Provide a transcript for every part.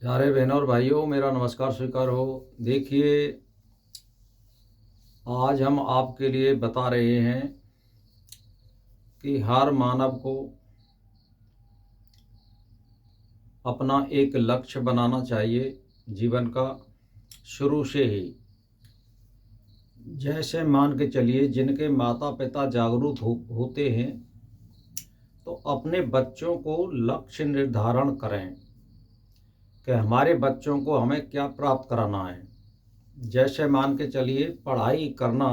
प्यारे बहनों और भाइयों, मेरा नमस्कार स्वीकार हो। देखिए, आज हम आपके लिए बता रहे हैं कि हर मानव को अपना एक लक्ष्य बनाना चाहिए जीवन का, शुरू से ही। जैसे मान के चलिए, जिनके माता पिता जागरूक होते हैं तो अपने बच्चों को लक्ष्य निर्धारण करें कि हमारे बच्चों को हमें क्या प्राप्त कराना है। जैसे मान के चलिए, पढ़ाई करना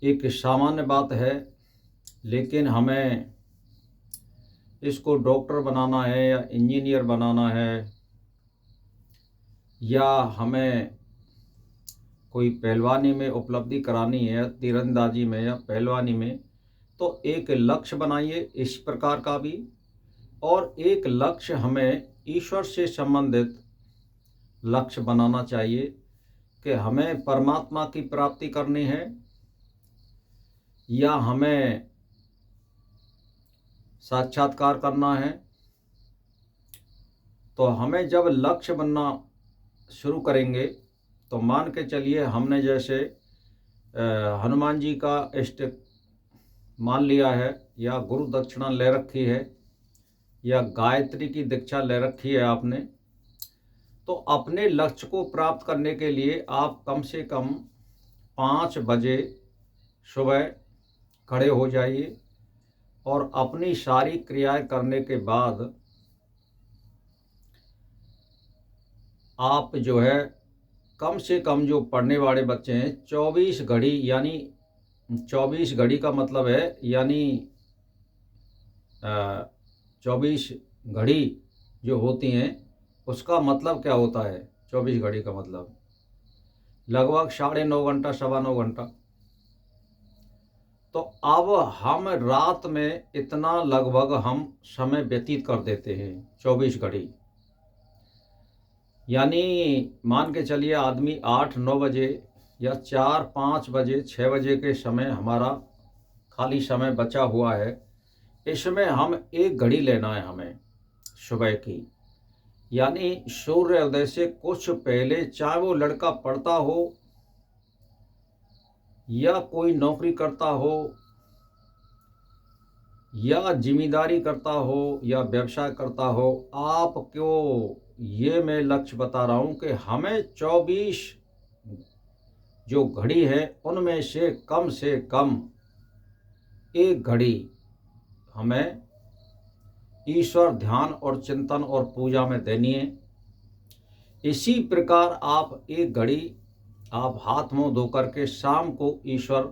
एक सामान्य बात है, लेकिन हमें इसको डॉक्टर बनाना है या इंजीनियर बनाना है, या हमें कोई पहलवानी में उपलब्धि करानी है या तीरंदाजी में या पहलवानी में, तो एक लक्ष्य बनाइए इस प्रकार का भी। और एक लक्ष्य हमें ईश्वर से संबंधित लक्ष्य बनाना चाहिए कि हमें परमात्मा की प्राप्ति करनी है या हमें साक्षात्कार करना है। तो हमें जब लक्ष्य बनना शुरू करेंगे तो मान के चलिए, हमने जैसे हनुमान जी का इष्ट मान लिया है, या गुरु दक्षिणा ले रखी है, या गायत्री की दीक्षा ले रखी है आपने, तो अपने लक्ष्य को प्राप्त करने के लिए आप कम से कम 5 बजे सुबह खड़े हो जाइए और अपनी सारी क्रियाएं करने के बाद आप जो है, कम से कम जो पढ़ने वाले बच्चे हैं 24 घड़ी, यानी 24 घड़ी का मतलब है यानी 24 घड़ी जो होती हैं उसका मतलब क्या होता है। 24 घड़ी का मतलब लगभग 9.5 घंटा, 9.25 घंटा। तो अब हम रात में इतना लगभग हम समय व्यतीत कर देते हैं 24 घड़ी। यानी मान के चलिए, आदमी 8-9 बजे या 4-5 बजे 6 बजे के समय हमारा खाली समय बचा हुआ है, इसमें हम 1 घड़ी लेना है हमें सुबह की। यानी सूर्योदय से कुछ पहले, चाहे वो लड़का पढ़ता हो या कोई नौकरी करता हो या जिम्मेदारी करता हो या व्यवसाय करता हो, आपको ये मैं लक्ष्य बता रहा हूँ कि हमें 24 जो घड़ी है उनमें से कम 1 घड़ी हमें ईश्वर ध्यान और चिंतन और पूजा में देनी है। इसी प्रकार आप 1 घड़ी आप हाथ मुंह धो करके शाम को ईश्वर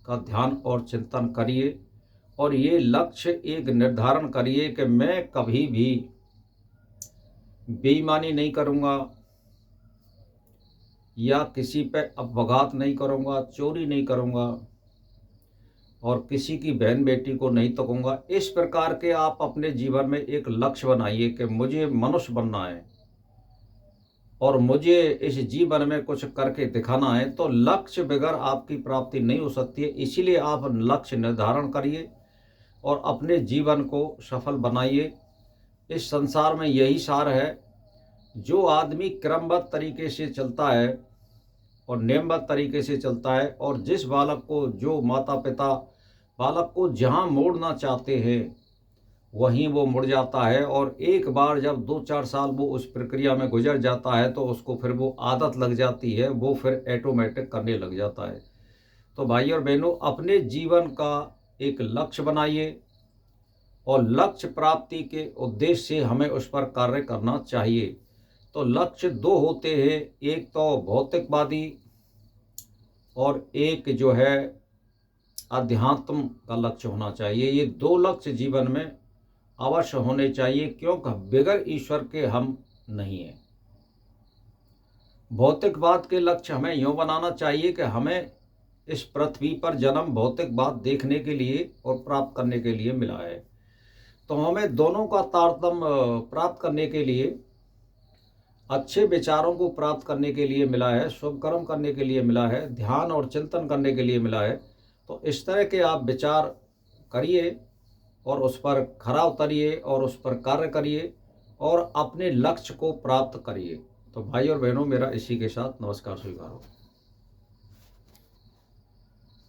का ध्यान और चिंतन करिए, और ये लक्ष्य एक निर्धारण करिए कि मैं कभी भी बेईमानी नहीं करूँगा, या किसी पे अपघात नहीं करूँगा, चोरी नहीं करूँगा, और किसी की बहन बेटी को नहीं तकूँगा। इस प्रकार के आप अपने जीवन में एक लक्ष्य बनाइए कि मुझे मनुष्य बनना है और मुझे इस जीवन में कुछ करके दिखाना है। तो लक्ष्य बगैर आपकी प्राप्ति नहीं हो सकती है। इसीलिए आप लक्ष्य निर्धारण करिए और अपने जीवन को सफल बनाइए। इस संसार में यही सार है। जो आदमी क्रमबद्ध तरीके से चलता है और नियमबद्ध तरीके से चलता है, और जिस बालक को, जो माता पिता बालक को जहाँ मोड़ना चाहते हैं वहीं वो मुड़ जाता है, और एक बार जब 2-4 साल वो उस प्रक्रिया में गुजर जाता है तो उसको फिर वो आदत लग जाती है, वो फिर ऑटोमेटिक करने लग जाता है। तो भाई और बहनों, अपने जीवन का एक लक्ष्य बनाइए और लक्ष्य प्राप्ति के उद्देश्य से हमें उस पर कार्य करना चाहिए। तो लक्ष्य 2 होते हैं, एक तो भौतिकवादी और एक जो है अध्यात्म का लक्ष्य होना चाहिए। ये 2 लक्ष्य जीवन में अवश्य होने चाहिए, क्योंकि बगैर ईश्वर के हम नहीं हैं। भौतिकवाद के लक्ष्य हमें यूँ बनाना चाहिए कि हमें इस पृथ्वी पर जन्म भौतिकवाद देखने के लिए और प्राप्त करने के लिए मिला है। तो हमें दोनों का तारतम्य प्राप्त करने के लिए, अच्छे विचारों को प्राप्त करने के लिए मिला है, शुभ कर्म करने के लिए मिला है, ध्यान और चिंतन करने के लिए मिला है। तो इस तरह के आप विचार करिए और उस पर खरा उतरिए और उस पर कार्य करिए, और अपने लक्ष्य को प्राप्त करिए। तो भाई और बहनों, मेरा इसी के साथ नमस्कार स्वीकार हो।